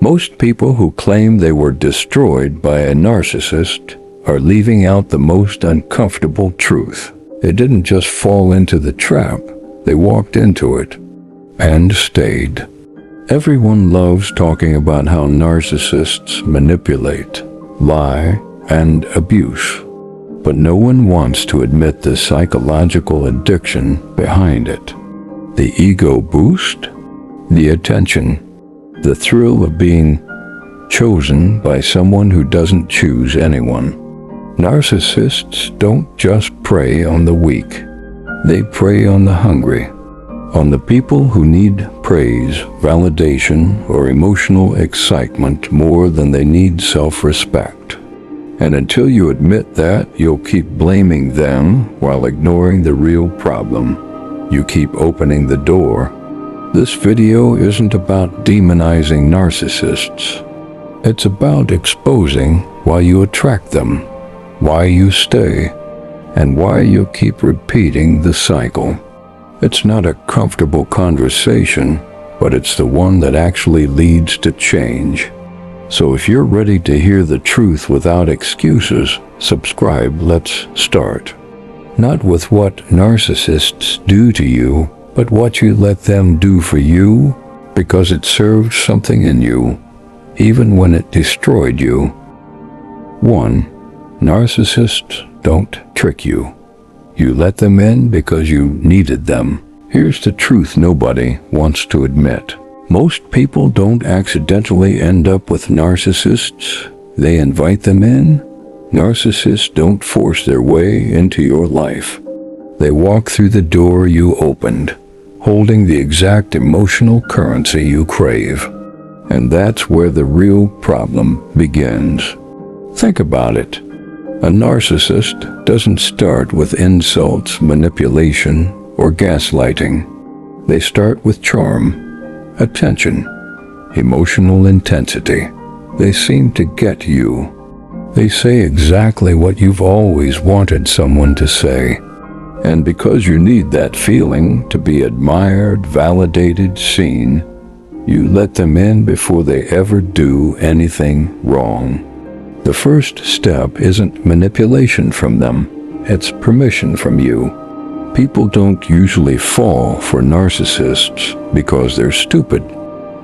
Most people who claim they were destroyed by a narcissist are leaving out the most uncomfortable truth. They didn't just fall into the trap, they walked into it and stayed. Everyone loves talking about how narcissists manipulate, lie, and abuse, but no one wants to admit the psychological addiction behind it. The ego boost, the attention, the thrill of being chosen by someone who doesn't choose anyone. Narcissists don't just prey on the weak. They prey on the hungry, on the people who need praise, validation, or emotional excitement more than they need self-respect. And until you admit that, you'll keep blaming them while ignoring the real problem. You keep opening the door. This video isn't about demonizing narcissists. It's about exposing why you attract them, why you stay, and why you keep repeating the cycle. It's not a comfortable conversation, but it's the one that actually leads to change. So if you're ready to hear the truth without excuses, subscribe. Let's start. Not with what narcissists do to you, but what you let them do for you, because it served something in you, even when it destroyed you. 1. Narcissists don't trick you. You let them in because you needed them. Here's the truth nobody wants to admit. Most people don't accidentally end up with narcissists. They invite them in. Narcissists don't force their way into your life. They walk through the door you opened, holding the exact emotional currency you crave. And that's where the real problem begins. Think about it. A narcissist doesn't start with insults, manipulation, or gaslighting. They start with charm, attention, emotional intensity. They seem to get you. They say exactly what you've always wanted someone to say. And because you need that feeling to be admired, validated, seen, you let them in before they ever do anything wrong. The first step isn't manipulation from them, it's permission from you. People don't usually fall for narcissists because they're stupid.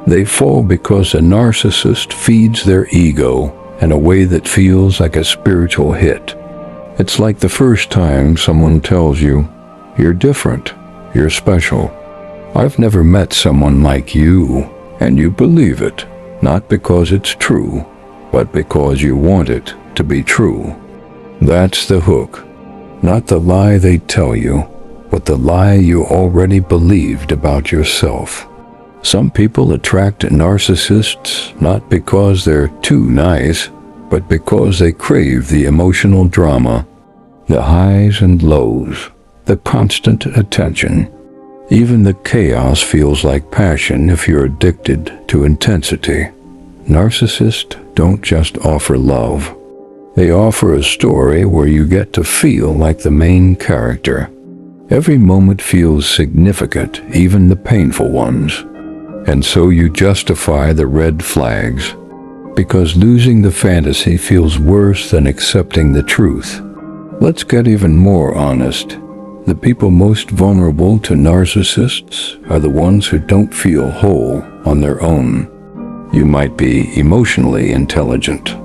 They fall because a narcissist feeds their ego in a way that feels like a spiritual hit. It's like the first time someone tells you, "You're different, you're special. I've never met someone like you," and you believe it, not because it's true, but because you want it to be true. That's the hook. Not the lie they tell you, but the lie you already believed about yourself. Some people attract narcissists not because they're too nice, but because they crave the emotional drama, the highs and lows, the constant attention. Even the chaos feels like passion if you're addicted to intensity. Narcissists don't just offer love. They offer a story where you get to feel like the main character. Every moment feels significant, even the painful ones. And so you justify the red flags, because losing the fantasy feels worse than accepting the truth. Let's get even more honest. The people most vulnerable to narcissists are the ones who don't feel whole on their own. You might be emotionally intelligent,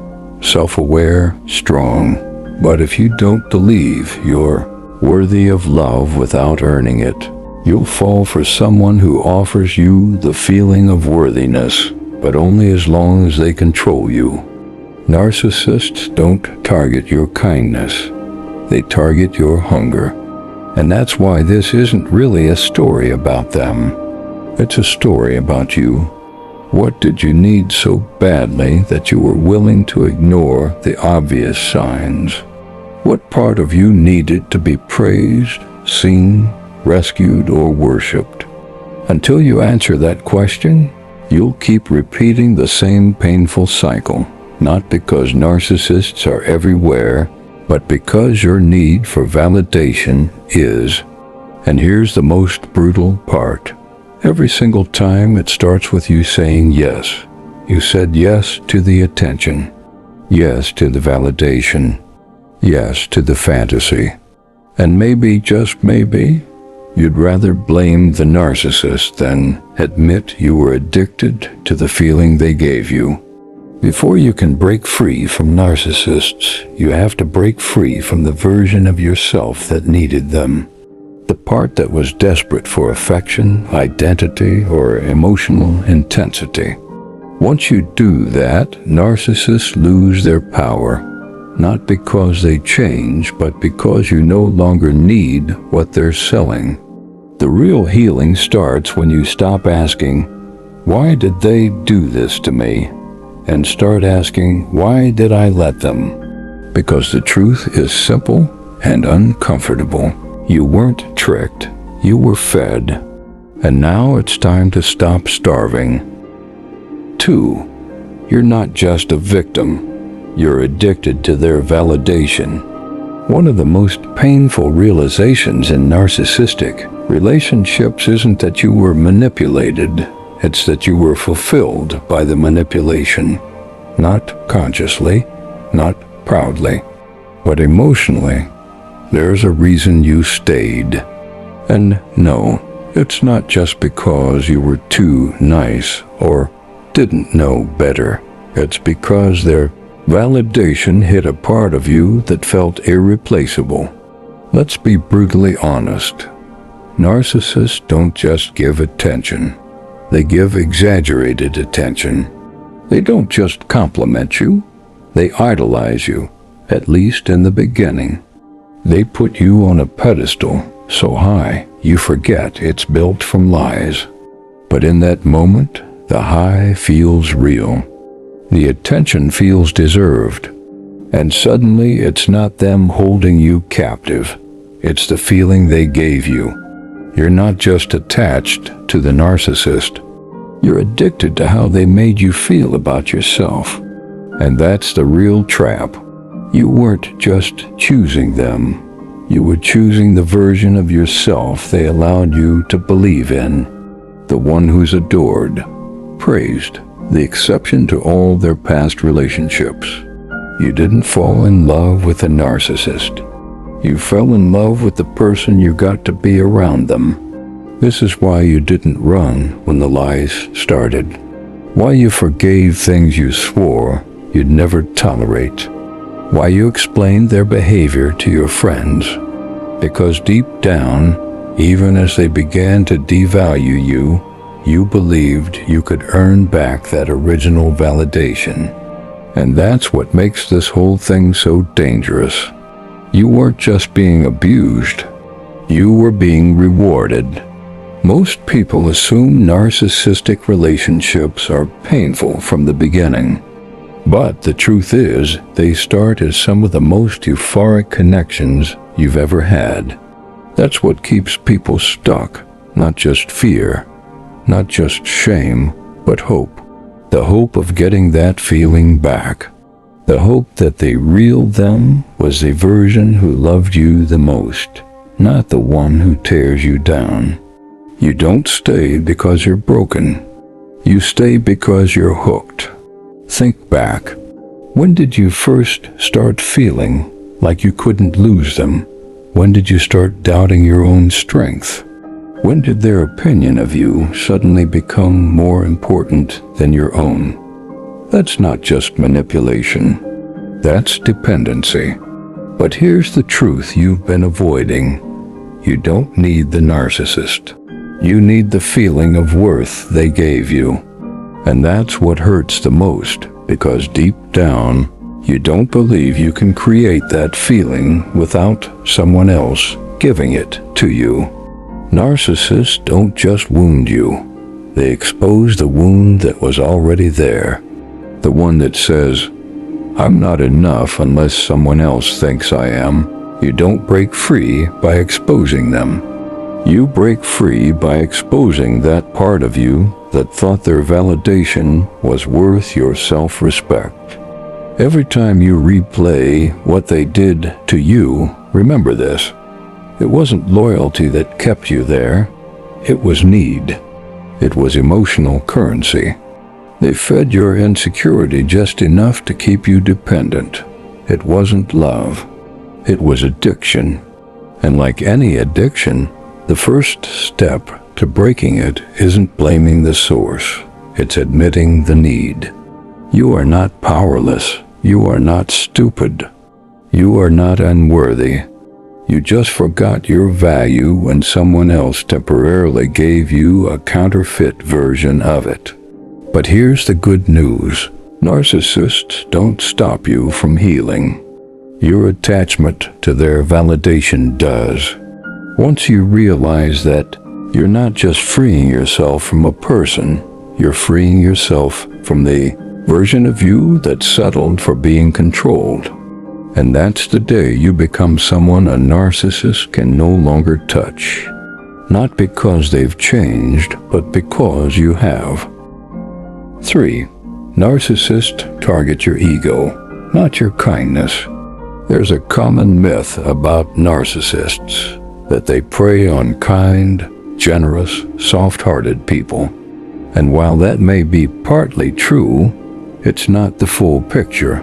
self-aware, strong, but if you don't believe you're worthy of love without earning it, you'll fall for someone who offers you the feeling of worthiness, but only as long as they control you. Narcissists don't target your kindness. They target your hunger. And that's why this isn't really a story about them. It's a story about you. What did you need so badly that you were willing to ignore the obvious signs? What part of you needed to be praised, seen, rescued, or worshipped? Until you answer that question, you'll keep repeating the same painful cycle, not because narcissists are everywhere, but because your need for validation is. And here's the most brutal part. Every single time it starts with you saying yes. You said yes to the attention, yes to the validation, yes to the fantasy. And maybe, just maybe, you'd rather blame the narcissist than admit you were addicted to the feeling they gave you. Before you can break free from narcissists, you have to break free from the version of yourself that needed them. The part that was desperate for affection, identity, or emotional intensity. Once you do that, narcissists lose their power, not because they change, but because you no longer need what they're selling. The real healing starts when you stop asking, "Why did they do this to me?" and start asking, "Why did I let them?" Because the truth is simple and uncomfortable. You weren't tricked, you were fed, and now it's time to stop starving. 2. You're not just a victim, you're addicted to their validation. One of the most painful realizations in narcissistic relationships isn't that you were manipulated, it's that you were fulfilled by the manipulation. Not consciously, not proudly, but emotionally. There's a reason you stayed. And no, it's not just because you were too nice or didn't know better. It's because their validation hit a part of you that felt irreplaceable. Let's be brutally honest. Narcissists don't just give attention. They give exaggerated attention. They don't just compliment you. They idolize you, at least in the beginning. They put you on a pedestal so high you forget it's built from lies. But in that moment, the high feels real. The attention feels deserved. And suddenly it's not them holding you captive. It's the feeling they gave you. You're not just attached to the narcissist. You're addicted to how they made you feel about yourself. And that's the real trap. You weren't just choosing them. You were choosing the version of yourself they allowed you to believe in. The one who's adored, praised, the exception to all their past relationships. You didn't fall in love with a narcissist. You fell in love with the person you got to be around them. This is why you didn't run when the lies started. Why you forgave things you swore you'd never tolerate. Why you explained their behavior to your friends. Because deep down, even as they began to devalue you, you believed you could earn back that original validation. And that's what makes this whole thing so dangerous. You weren't just being abused, you were being rewarded. Most people assume narcissistic relationships are painful from the beginning. But the truth is, they start as some of the most euphoric connections you've ever had. That's what keeps people stuck, not just fear, not just shame, but hope. The hope of getting that feeling back. The hope that the real them was the version who loved you the most, not the one who tears you down. You don't stay because you're broken. You stay because you're hooked. Think back. When did you first start feeling like you couldn't lose them? When did you start doubting your own strength? When did their opinion of you suddenly become more important than your own? That's not just manipulation. That's dependency. But here's the truth you've been avoiding. You don't need the narcissist. You need the feeling of worth they gave you. And that's what hurts the most, because deep down, you don't believe you can create that feeling without someone else giving it to you. Narcissists don't just wound you. They expose the wound that was already there. The one that says, "I'm not enough unless someone else thinks I am." You don't break free by exposing them. You break free by exposing that part of you that thought their validation was worth your self-respect. Every time you replay what they did to you, remember this. It wasn't loyalty that kept you there. It was need. It was emotional currency. They fed your insecurity just enough to keep you dependent. It wasn't love. It was addiction. And like any addiction, the first step to breaking it isn't blaming the source. It's admitting the need. You are not powerless. You are not stupid. You are not unworthy. You just forgot your value when someone else temporarily gave you a counterfeit version of it. But here's the good news. Narcissists don't stop you from healing. Your attachment to their validation does. Once you realize that you're not just freeing yourself from a person, you're freeing yourself from the version of you that settled for being controlled. And that's the day you become someone a narcissist can no longer touch. Not because they've changed, but because you have. 3. Narcissists target your ego, not your kindness. There's a common myth about narcissists that they prey on kind, generous, soft-hearted people. And while that may be partly true, it's not the full picture.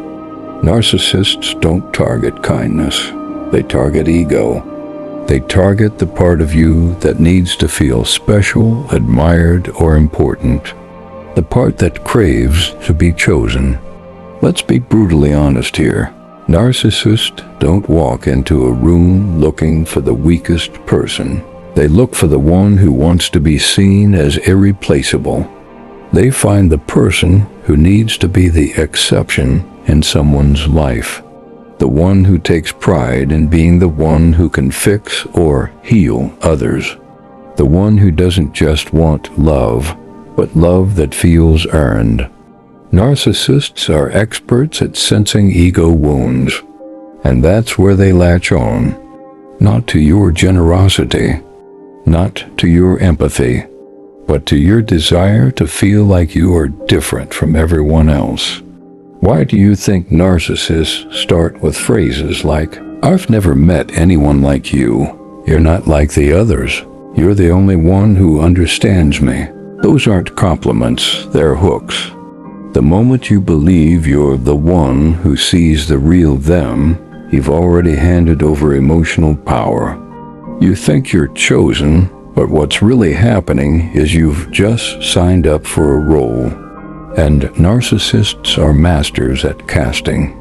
Narcissists don't target kindness. They target ego. They target the part of you that needs to feel special, admired, or important. The part that craves to be chosen. Let's be brutally honest here. Narcissists don't walk into a room looking for the weakest person. They look for the one who wants to be seen as irreplaceable. They find the person who needs to be the exception in someone's life. The one who takes pride in being the one who can fix or heal others. The one who doesn't just want love, but love that feels earned. Narcissists are experts at sensing ego wounds, and that's where they latch on. Not to your generosity, not to your empathy, but to your desire to feel like you are different from everyone else. Why do you think narcissists start with phrases like, "I've never met anyone like you. You're not like the others. You're the only one who understands me"? Those aren't compliments, they're hooks. The moment you believe you're the one who sees the real them, you've already handed over emotional power. You think you're chosen, but what's really happening is you've just signed up for a role. And narcissists are masters at casting.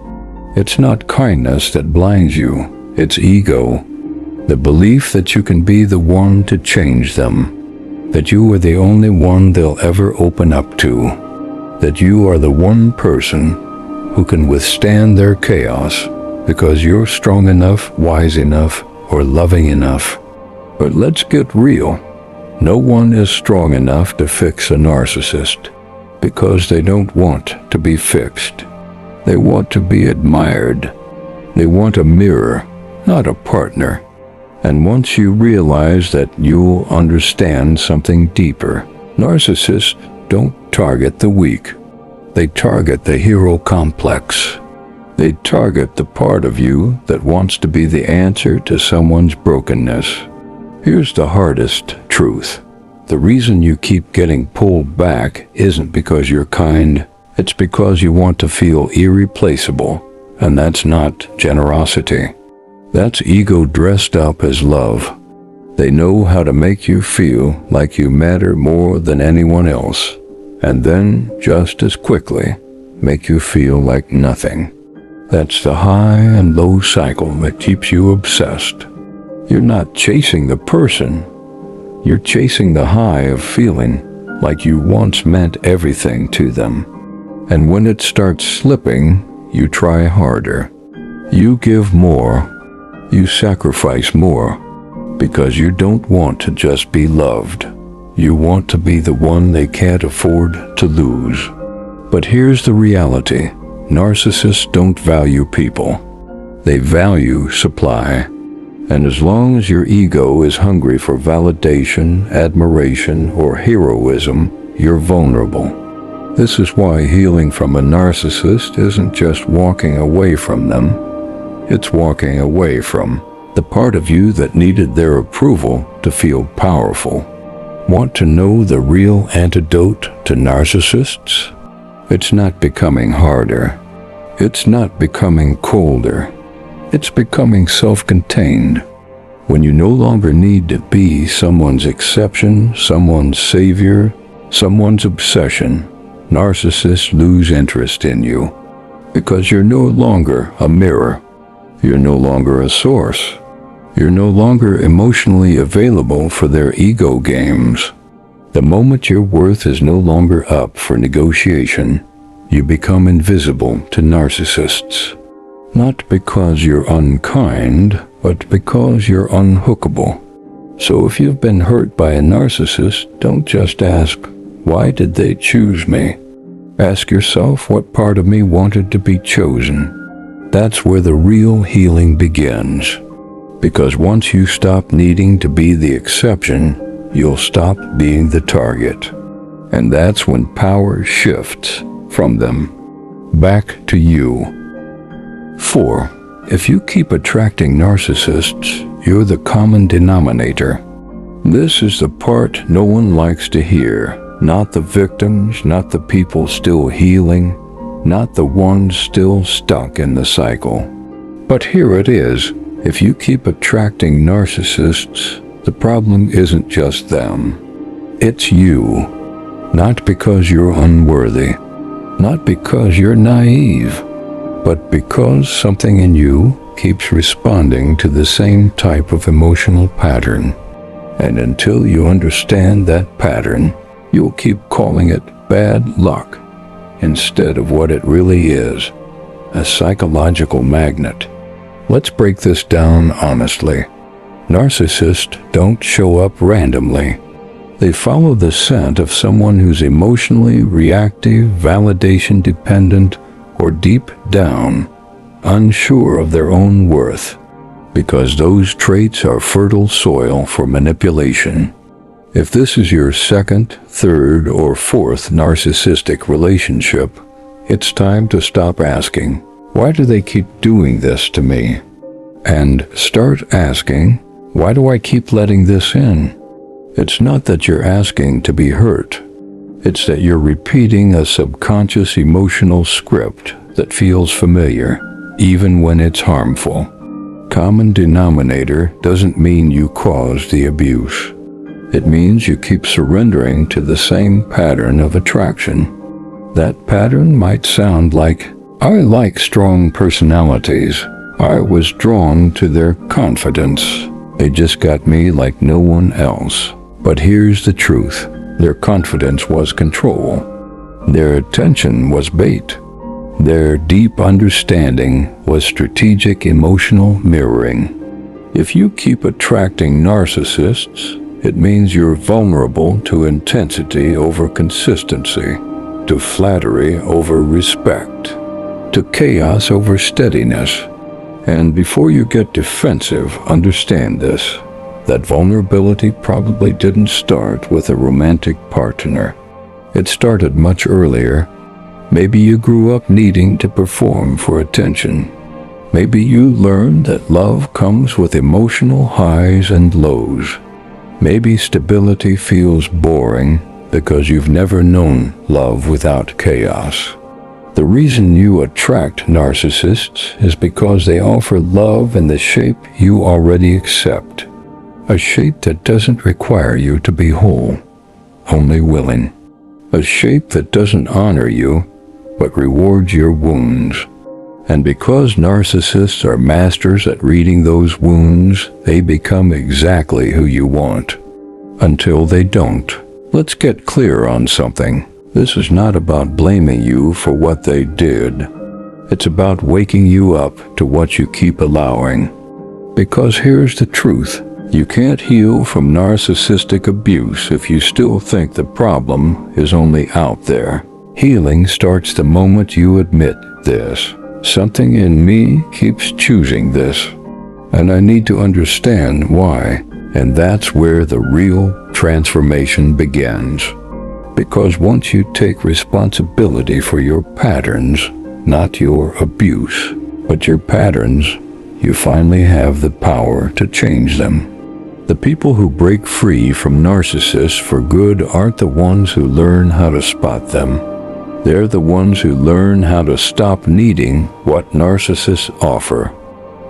It's not kindness that blinds you, it's ego. The belief that you can be the one to change them. That you are the only one they'll ever open up to. That you are the one person who can withstand their chaos because you're strong enough, wise enough, or loving enough. But let's get real. No one is strong enough to fix a narcissist because they don't want to be fixed. They want to be admired. They want a mirror, not a partner. And once you realize that, you'll understand something deeper. Narcissists don't target the weak. They target the hero complex. They target the part of you that wants to be the answer to someone's brokenness. Here's the hardest truth. The reason you keep getting pulled back isn't because you're kind. It's because you want to feel irreplaceable. And that's not generosity. That's ego dressed up as love. They know how to make you feel like you matter more than anyone else, and then, just as quickly, make you feel like nothing. That's the high and low cycle that keeps you obsessed. You're not chasing the person. You're chasing the high of feeling like you once meant everything to them. And when it starts slipping, you try harder. You give more. You sacrifice more. Because you don't want to just be loved. You want to be the one they can't afford to lose. But here's the reality. Narcissists don't value people. They value supply. And as long as your ego is hungry for validation, admiration, or heroism, you're vulnerable. This is why healing from a narcissist isn't just walking away from them. It's walking away from the part of you that needed their approval to feel powerful. Want to know the real antidote to narcissists? It's not becoming harder. It's not becoming colder. It's becoming self-contained. When you no longer need to be someone's exception, someone's savior, someone's obsession, narcissists lose interest in you. Because you're no longer a mirror. You're no longer a source. You're no longer emotionally available for their ego games. The moment your worth is no longer up for negotiation, you become invisible to narcissists. Not because you're unkind, but because you're unhookable. So if you've been hurt by a narcissist, don't just ask, why did they choose me? Ask yourself, what part of me wanted to be chosen? That's where the real healing begins. Because once you stop needing to be the exception, you'll stop being the target. And that's when power shifts from them back to you. 4. If you keep attracting narcissists, you're the common denominator. This is the part no one likes to hear. Not the victims, not the people still healing, not the ones still stuck in the cycle. But here it is. If you keep attracting narcissists, the problem isn't just them. It's you. Not because you're unworthy, not because you're naive, but because something in you keeps responding to the same type of emotional pattern. And until you understand that pattern, you'll keep calling it bad luck instead of what it really is, a psychological magnet. Let's break this down honestly. Narcissists don't show up randomly. They follow the scent of someone who's emotionally reactive, validation dependent, or deep down, unsure of their own worth, because those traits are fertile soil for manipulation. If this is your second, third, or fourth narcissistic relationship, it's time to stop asking, why do they keep doing this to me? And start asking, why do I keep letting this in? It's not that you're asking to be hurt. It's that you're repeating a subconscious emotional script that feels familiar, even when it's harmful. Common denominator doesn't mean you caused the abuse. It means you keep surrendering to the same pattern of attraction. That pattern might sound like, I like strong personalities. I was drawn to their confidence. They just got me like no one else. But here's the truth. Their confidence was control. Their attention was bait. Their deep understanding was strategic emotional mirroring. If you keep attracting narcissists, it means you're vulnerable to intensity over consistency, to flattery over respect, to chaos over steadiness. And before you get defensive, understand this. That vulnerability probably didn't start with a romantic partner. It started much earlier. Maybe you grew up needing to perform for attention. Maybe you learned that love comes with emotional highs and lows. Maybe stability feels boring because you've never known love without chaos. The reason you attract narcissists is because they offer love in the shape you already accept. A shape that doesn't require you to be whole, only willing. A shape that doesn't honor you, but rewards your wounds. And because narcissists are masters at reading those wounds, they become exactly who you want. Until they don't. Let's get clear on something. This is not about blaming you for what they did. It's about waking you up to what you keep allowing. Because here's the truth. You can't heal from narcissistic abuse if you still think the problem is only out there. Healing starts the moment you admit this. Something in me keeps choosing this, and I need to understand why. And that's where the real transformation begins. Because once you take responsibility for your patterns, not your abuse, but your patterns, you finally have the power to change them. The people who break free from narcissists for good aren't the ones who learn how to spot them. They're the ones who learn how to stop needing what narcissists offer.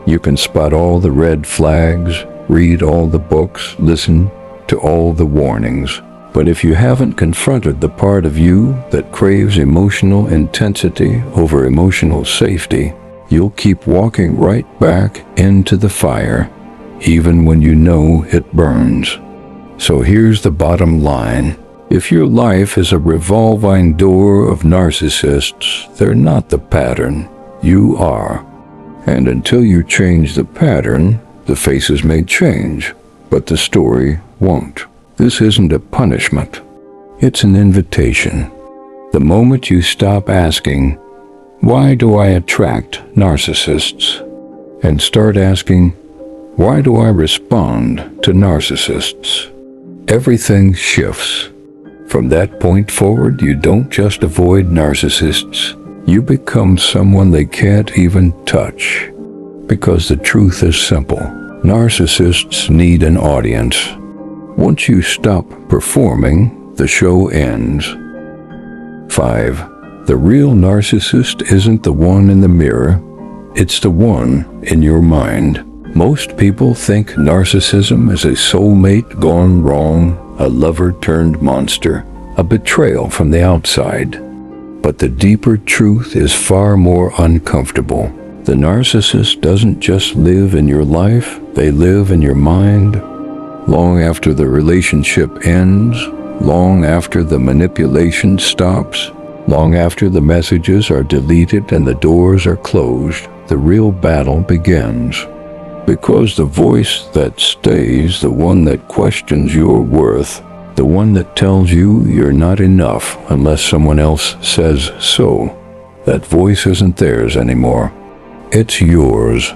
You can spot all the red flags, read all the books, listen to all the warnings. But if you haven't confronted the part of you that craves emotional intensity over emotional safety, you'll keep walking right back into the fire, even when you know it burns. So here's the bottom line. If your life is a revolving door of narcissists, they're not the pattern. You are. And until you change the pattern, the faces may change, but the story won't. This isn't a punishment. It's an invitation. The moment you stop asking, "Why do I attract narcissists?" and start asking, "Why do I respond to narcissists?" everything shifts. From that point forward, you don't just avoid narcissists. You become someone they can't even touch. Because the truth is simple. Narcissists need an audience. Once you stop performing, the show ends. 5. The real narcissist isn't the one in the mirror. It's the one in your mind. Most people think narcissism is a soulmate gone wrong, a lover turned monster, a betrayal from the outside. But the deeper truth is far more uncomfortable. The narcissist doesn't just live in your life, they live in your mind. Long after the relationship ends, long after the manipulation stops, long after the messages are deleted and the doors are closed, the real battle begins. Because the voice that stays, the one that questions your worth, the one that tells you you're not enough unless someone else says so, that voice isn't theirs anymore. It's yours.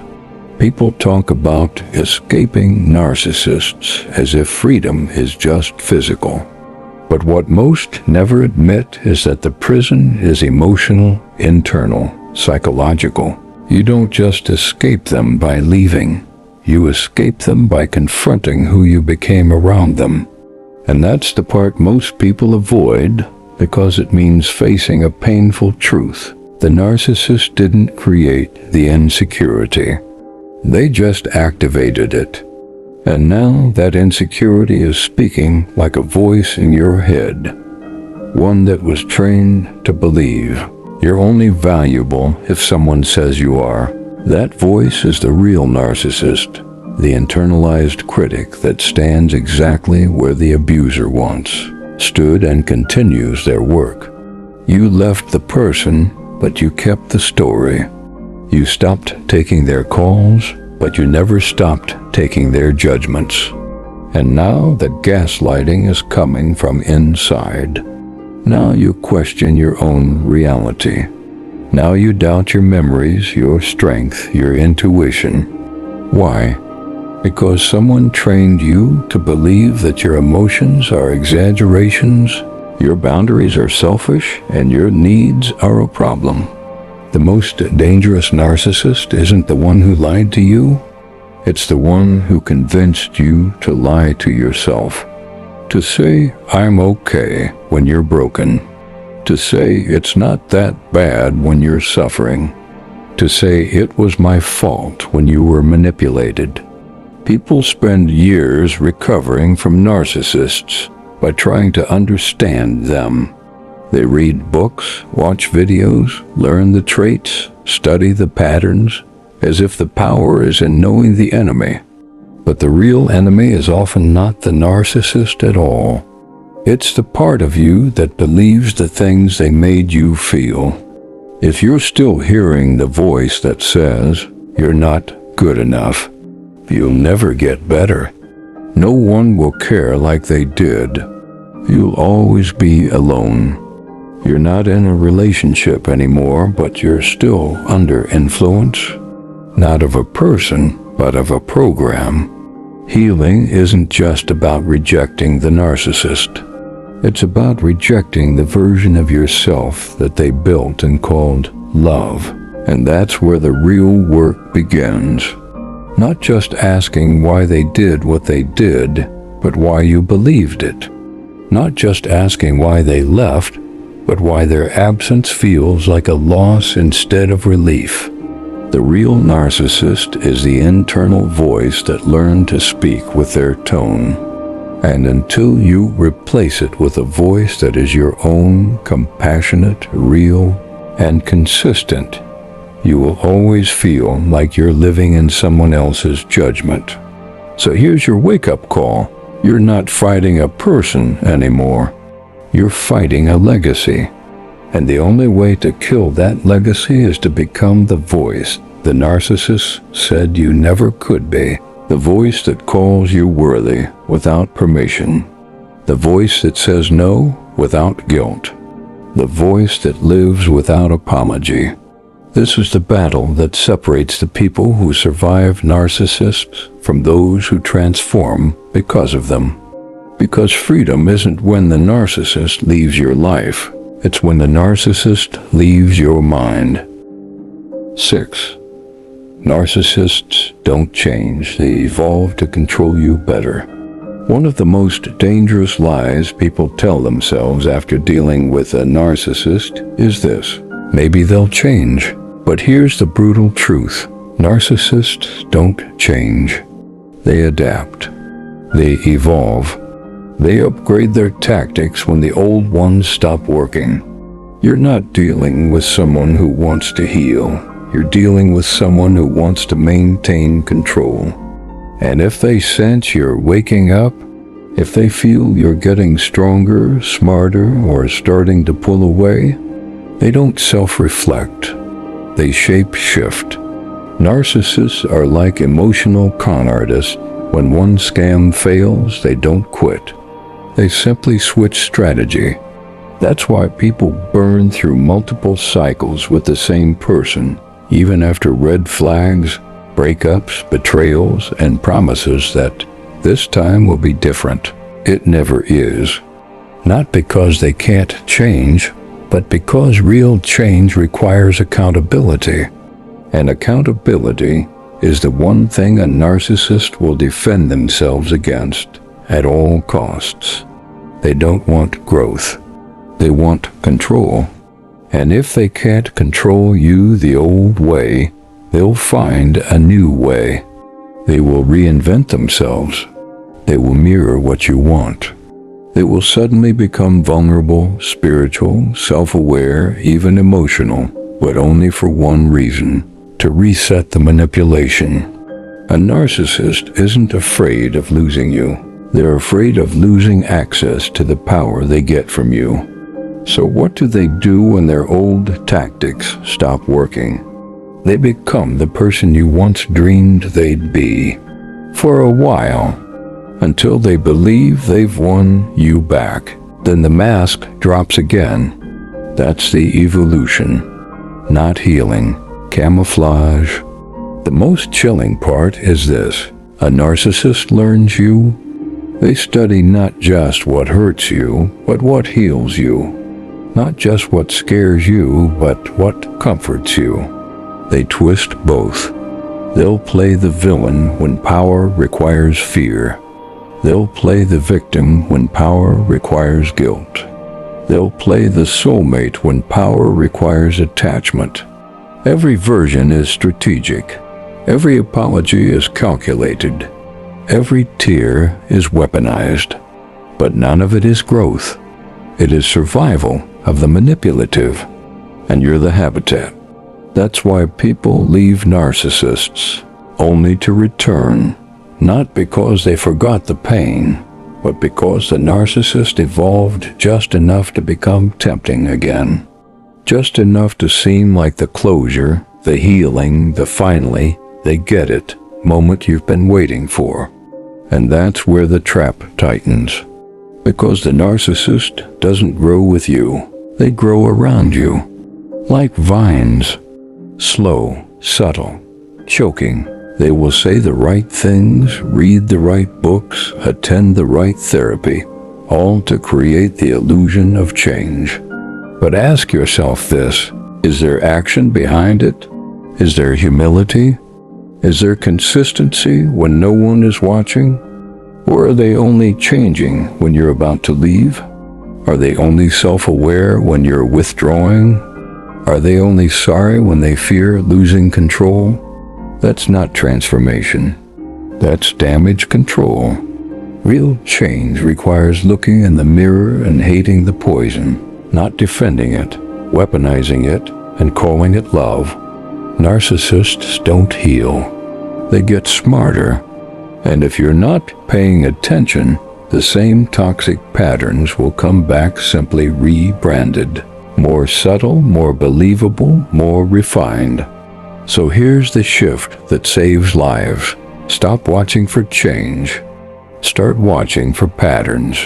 People talk about escaping narcissists as if freedom is just physical. But what most never admit is that the prison is emotional, internal, psychological. You don't just escape them by leaving. You escape them by confronting who you became around them. And that's the part most people avoid because it means facing a painful truth. The narcissist didn't create the insecurity. They just activated it. And now that insecurity is speaking like a voice in your head. One that was trained to believe you're only valuable if someone says you are. That voice is the real narcissist, the internalized critic that stands exactly where the abuser once stood and continues their work. You left the person, but you kept the story. You stopped taking their calls, but you never stopped taking their judgments. And now the gaslighting is coming from inside. Now you question your own reality. Now you doubt your memories, your strength, your intuition. Why? Because someone trained you to believe that your emotions are exaggerations, your boundaries are selfish, and your needs are a problem. The most dangerous narcissist isn't the one who lied to you. It's the one who convinced you to lie to yourself. To say, "I'm okay," when you're broken. To say, "It's not that bad," when you're suffering. To say, "It was my fault," when you were manipulated. People spend years recovering from narcissists by trying to understand them. They read books, watch videos, learn the traits, study the patterns, as if the power is in knowing the enemy. But the real enemy is often not the narcissist at all. It's the part of you that believes the things they made you feel. If you're still hearing the voice that says, "You're not good enough," you'll never get better. No one will care like they did. You'll always be alone. You're not in a relationship anymore, but you're still under influence. Not of a person, but of a program. Healing isn't just about rejecting the narcissist. It's about rejecting the version of yourself that they built and called love. And that's where the real work begins. Not just asking why they did what they did, but why you believed it. Not just asking why they left, but why their absence feels like a loss instead of relief. The real narcissist is the internal voice that learned to speak with their tone. And until you replace it with a voice that is your own, compassionate, real, and consistent, you will always feel like you're living in someone else's judgment. So here's your wake-up call. You're not fighting a person anymore. You're fighting a legacy. And the only way to kill that legacy is to become the voice the narcissist said you never could be. The voice that calls you worthy without permission. The voice that says no without guilt. The voice that lives without apology. This is the battle that separates the people who survive narcissists from those who transform because of them. Because freedom isn't when the narcissist leaves your life. It's when the narcissist leaves your mind. 6. Narcissists don't change. They evolve to control you better. One of the most dangerous lies people tell themselves after dealing with a narcissist is this: maybe they'll change. But here's the brutal truth. Narcissists don't change. They adapt. They evolve. They upgrade their tactics when the old ones stop working. You're not dealing with someone who wants to heal. You're dealing with someone who wants to maintain control. And if they sense you're waking up, if they feel you're getting stronger, smarter, or starting to pull away, they don't self-reflect. They shape-shift. Narcissists are like emotional con artists. When one scam fails, they don't quit. They simply switch strategy. That's why people burn through multiple cycles with the same person, even after red flags, breakups, betrayals, and promises that this time will be different. It never is. Not because they can't change, but because real change requires accountability. And accountability is the one thing a narcissist will defend themselves against at all costs. They don't want growth. They want control. And if they can't control you the old way, they'll find a new way. They will reinvent themselves. They will mirror what you want. They will suddenly become vulnerable, spiritual, self-aware, even emotional, but only for one reason: to reset the manipulation. A narcissist isn't afraid of losing you. They're afraid of losing access to the power they get from you. So what do they do when their old tactics stop working? They become the person you once dreamed they'd be. For a while, until they believe they've won you back. Then the mask drops again. That's the evolution, not healing, camouflage. The most chilling part is this: a narcissist learns you. They study not just what hurts you, but what heals you. Not just what scares you, but what comforts you. They twist both. They'll play the villain when power requires fear. They'll play the victim when power requires guilt. They'll play the soulmate when power requires attachment. Every version is strategic. Every apology is calculated. Every tear is weaponized. But none of it is growth. It is survival of the manipulative. And you're the habitat. That's why people leave narcissists, only to return. Not because they forgot the pain, but because the narcissist evolved just enough to become tempting again. Just enough to seem like the closure, the healing, the finally, they get it moment you've been waiting for. And that's where the trap tightens. Because the narcissist doesn't grow with you. They grow around you. Like vines. Slow, subtle, choking. They will say the right things, read the right books, attend the right therapy, all to create the illusion of change. But ask yourself this: is there action behind it? Is there humility? Is there consistency when no one is watching? Or are they only changing when you're about to leave? Are they only self-aware when you're withdrawing? Are they only sorry when they fear losing control? That's not transformation. That's damage control. Real change requires looking in the mirror and hating the poison, not defending it, weaponizing it, and calling it love. Narcissists don't heal. They get smarter. And if you're not paying attention, the same toxic patterns will come back simply rebranded. More subtle, more believable, more refined. So here's the shift that saves lives. Stop watching for change. Start watching for patterns.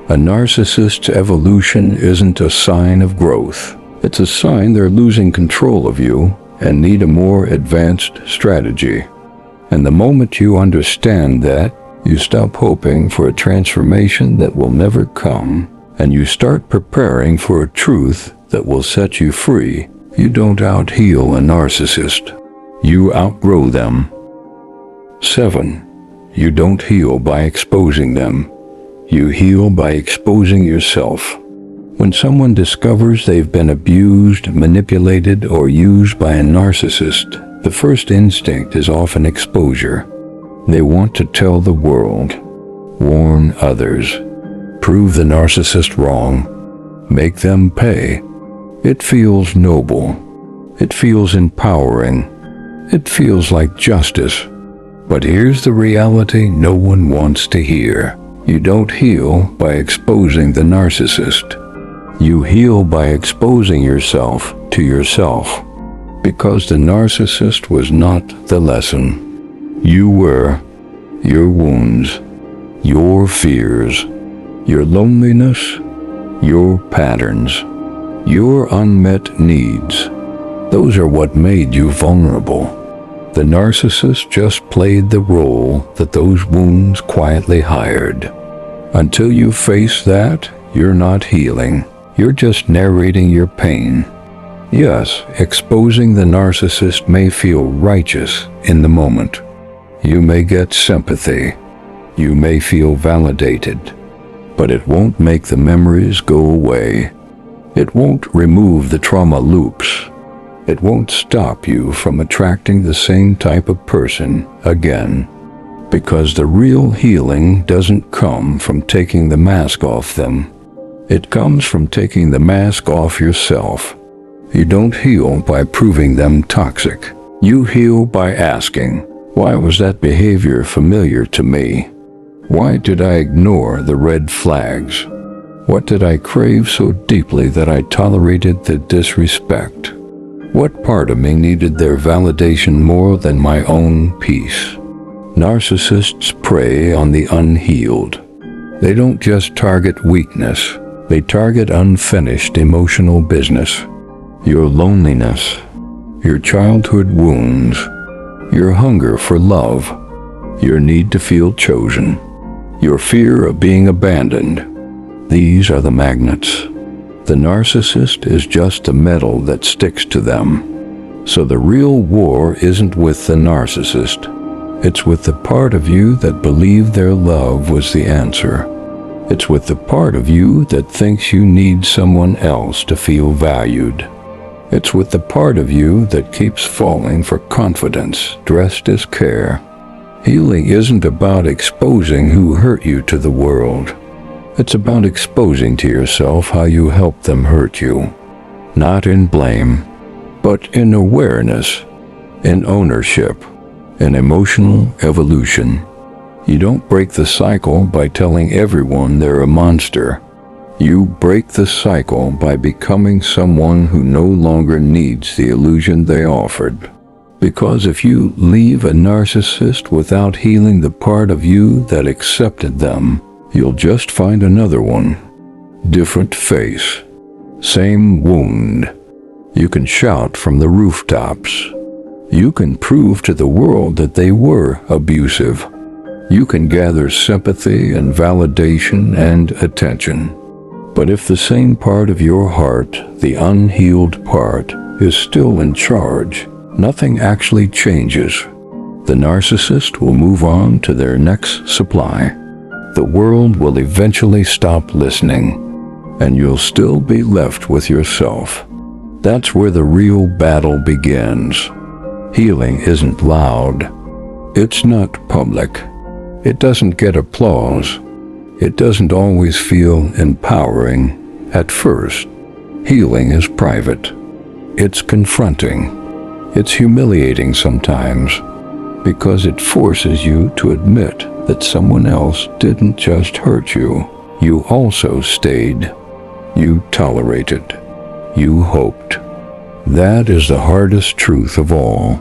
A narcissist's evolution isn't a sign of growth. It's a sign they're losing control of you and need a more advanced strategy. And the moment you understand that, you stop hoping for a transformation that will never come, and you start preparing for a truth that will set you free. You don't out-heal a narcissist. You outgrow them. 7. You don't heal by exposing them. You heal by exposing yourself. When someone discovers they've been abused, manipulated, or used by a narcissist, the first instinct is often exposure. They want to tell the world, warn others, prove the narcissist wrong, make them pay. It feels noble. It feels empowering. It feels like justice. But here's the reality no one wants to hear. You don't heal by exposing the narcissist. You heal by exposing yourself to yourself. Because the narcissist was not the lesson. You were. Your wounds, your fears, your loneliness, your patterns, your unmet needs. Those are what made you vulnerable. The narcissist just played the role that those wounds quietly hired. Until you face that, you're not healing. You're just narrating your pain. Yes, exposing the narcissist may feel righteous in the moment. You may get sympathy. You may feel validated. But it won't make the memories go away. It won't remove the trauma loops. It won't stop you from attracting the same type of person again. Because the real healing doesn't come from taking the mask off them. It comes from taking the mask off yourself. You don't heal by proving them toxic. You heal by asking, why was that behavior familiar to me? Why did I ignore the red flags? What did I crave so deeply that I tolerated the disrespect? What part of me needed their validation more than my own peace? Narcissists prey on the unhealed. They don't just target weakness. They target unfinished emotional business. Your loneliness, your childhood wounds, your hunger for love, your need to feel chosen, your fear of being abandoned. These are the magnets. The narcissist is just the metal that sticks to them. So the real war isn't with the narcissist. It's with the part of you that believed their love was the answer. It's with the part of you that thinks you need someone else to feel valued. It's with the part of you that keeps falling for confidence dressed as care. Healing isn't about exposing who hurt you to the world. It's about exposing to yourself how you helped them hurt you. Not in blame, but in awareness, in ownership, in emotional evolution. You don't break the cycle by telling everyone they're a monster. You break the cycle by becoming someone who no longer needs the illusion they offered. Because if you leave a narcissist without healing the part of you that accepted them, you'll just find another one. Different face. Same wound. You can shout from the rooftops. You can prove to the world that they were abusive. You can gather sympathy and validation and attention. But if the same part of your heart, the unhealed part, is still in charge, nothing actually changes. The narcissist will move on to their next supply. The world will eventually stop listening. and you'll still be left with yourself. That's where the real battle begins. Healing isn't loud. It's not public. It doesn't get applause. It doesn't always feel empowering at first. Healing is private. It's confronting. It's humiliating sometimes, because it forces you to admit that someone else didn't just hurt you. You also stayed. You tolerated. You hoped. That is the hardest truth of all.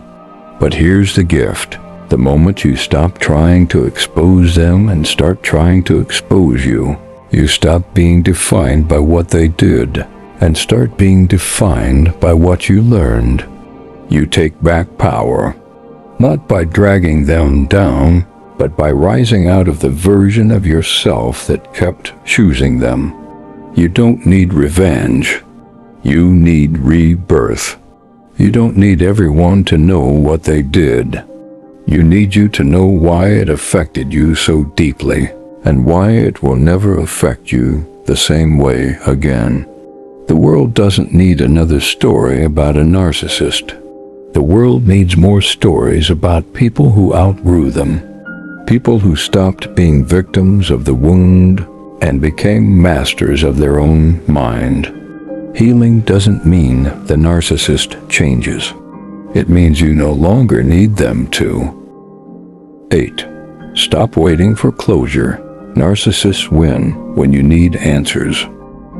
But here's the gift. The moment you stop trying to expose them and start trying to expose you, you stop being defined by what they did and start being defined by what you learned. You take back power, not by dragging them down, but by rising out of the version of yourself that kept choosing them. You don't need revenge. You need rebirth. You don't need everyone to know what they did. You need you to know why it affected you so deeply, and why it will never affect you the same way again. The world doesn't need another story about a narcissist. The world needs more stories about people who outgrew them, people who stopped being victims of the wound and became masters of their own mind. Healing doesn't mean the narcissist changes. It means you no longer need them to. 8. Stop waiting for closure. Narcissists win when you need answers.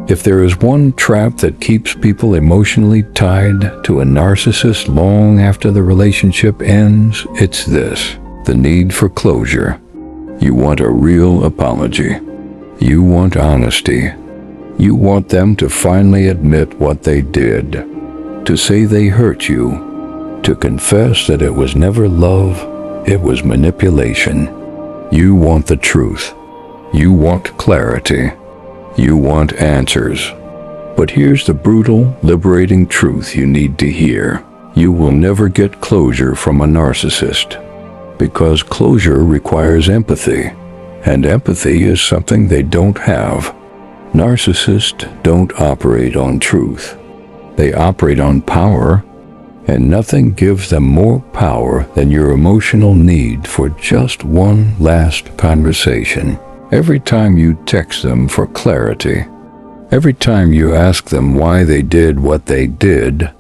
If there is one trap that keeps people emotionally tied to a narcissist long after the relationship ends, it's this: the need for closure. You want a real apology. You want honesty. You want them to finally admit what they did, to say they hurt you, to confess that it was never love, it was manipulation. You want the truth. You want clarity. You want answers. But here's the brutal, liberating truth you need to hear. You will never get closure from a narcissist, because closure requires empathy, and empathy is something they don't have. Narcissists don't operate on truth. They operate on power, and nothing gives them more power than your emotional need for just one last conversation. Every time you text them for clarity, every time you ask them why they did what they did,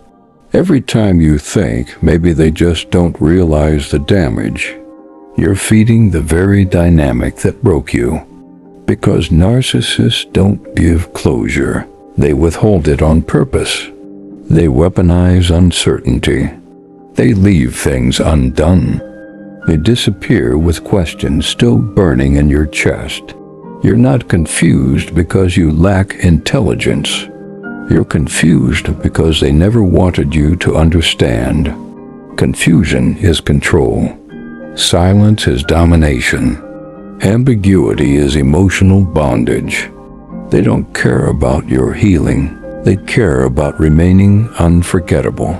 every time you think maybe they just don't realize the damage, you're feeding the very dynamic that broke you. Because narcissists don't give closure. They withhold it on purpose. They weaponize uncertainty. They leave things undone. They disappear with questions still burning in your chest. You're not confused because you lack intelligence. You're confused because they never wanted you to understand. Confusion is control. Silence is domination. Ambiguity is emotional bondage. They don't care about your healing. They care about remaining unforgettable.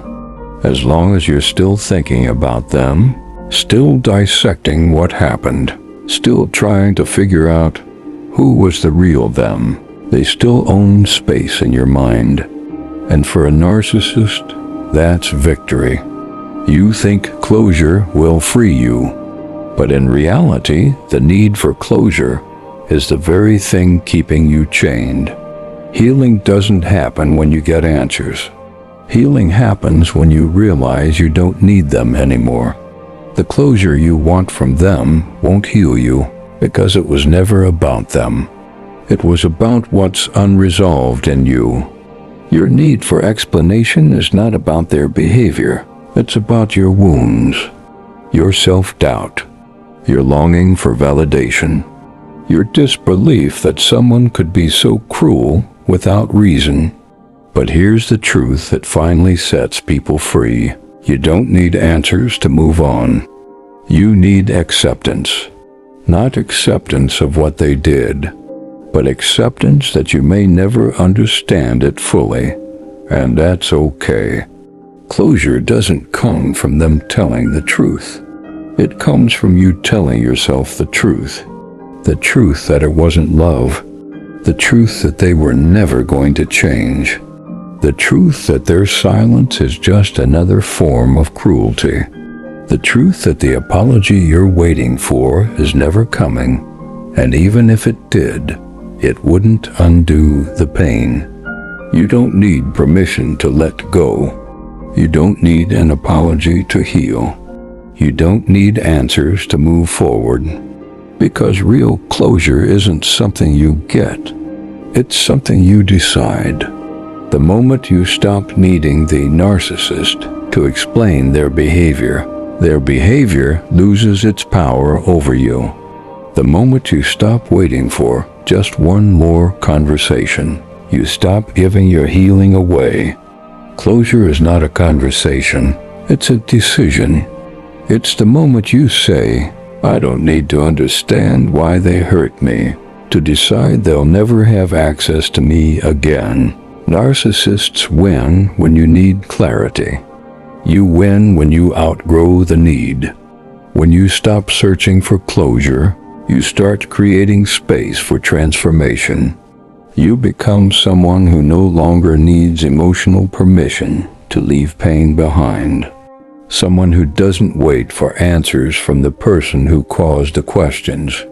As long as you're still thinking about them, still dissecting what happened, still trying to figure out who was the real them, they still own space in your mind. And for a narcissist, that's victory. You think closure will free you, but in reality, the need for closure is the very thing keeping you chained. Healing doesn't happen when you get answers. Healing happens when you realize you don't need them anymore. The closure you want from them won't heal you because it was never about them. It was about what's unresolved in you. Your need for explanation is not about their behavior. It's about your wounds, your self-doubt, your longing for validation, your disbelief that someone could be so cruel without reason. But here's the truth that finally sets people free. You don't need answers to move on. You need acceptance. Not acceptance of what they did, but acceptance that you may never understand it fully, and that's okay. Closure doesn't come from them telling the truth. It comes from you telling yourself the truth that it wasn't love, The truth that they were never going to change. The truth that their silence is just another form of cruelty. The truth that the apology you're waiting for is never coming, and even if it did, it wouldn't undo the pain. You don't need permission to let go. You don't need an apology to heal. You don't need answers to move forward. Because real closure isn't something you get. It's something you decide. The moment you stop needing the narcissist to explain their behavior loses its power over you. The moment you stop waiting for just one more conversation, you stop giving your healing away. Closure is not a conversation, it's a decision. It's the moment you say, I don't need to understand why they hurt me, to decide they'll never have access to me again. Narcissists win when you need clarity. You win when you outgrow the need. When you stop searching for closure, you start creating space for transformation. You become someone who no longer needs emotional permission to leave pain behind. Someone who doesn't wait for answers from the person who caused the questions.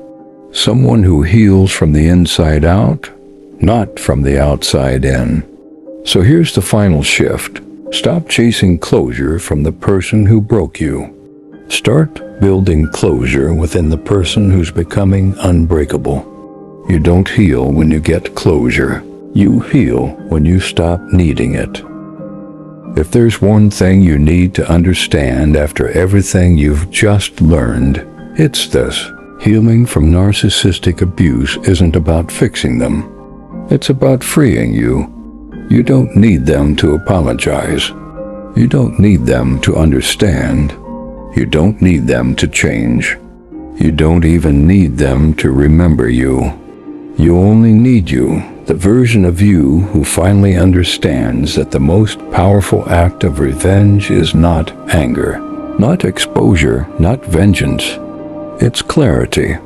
Someone who heals from the inside out, not from the outside in. So here's the final shift. Stop chasing closure from the person who broke you. Start building closure within the person who's becoming unbreakable. You don't heal when you get closure. You heal when you stop needing it. If there's one thing you need to understand after everything you've just learned, it's this. Healing from narcissistic abuse isn't about fixing them. It's about freeing you. You don't need them to apologize. You don't need them to understand. You don't need them to change. You don't even need them to remember you. You only need you, the version of you who finally understands that the most powerful act of revenge is not anger, not exposure, not vengeance. It's clarity.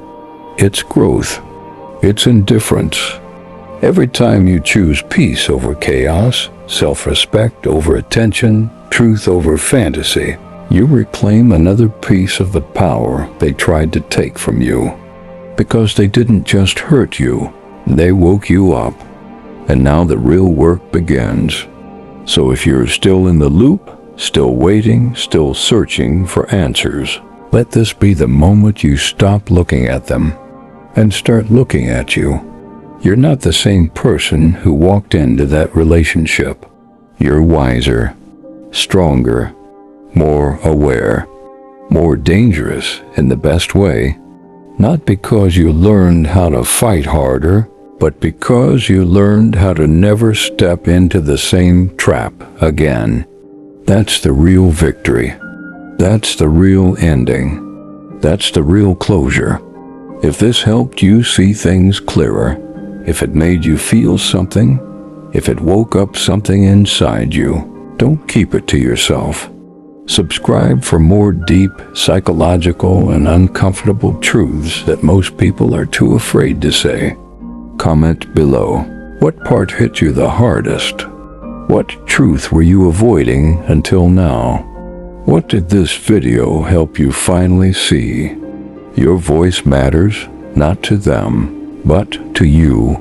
It's growth. It's indifference. Every time you choose peace over chaos, self-respect over attention, truth over fantasy, you reclaim another piece of the power they tried to take from you. Because they didn't just hurt you, they woke you up. And now the real work begins. So if you're still in the loop, still waiting, still searching for answers, let this be the moment you stop looking at them and start looking at you. You're not the same person who walked into that relationship. You're wiser, stronger, more aware, more dangerous in the best way. Not because you learned how to fight harder, but because you learned how to never step into the same trap again. That's the real victory. That's the real ending. That's the real closure. If this helped you see things clearer, if it made you feel something, if it woke up something inside you, don't keep it to yourself. Subscribe for more deep, psychological, and uncomfortable truths that most people are too afraid to say. Comment below. What part hit you the hardest? What truth were you avoiding until now? What did this video help you finally see? Your voice matters, not to them, but to you.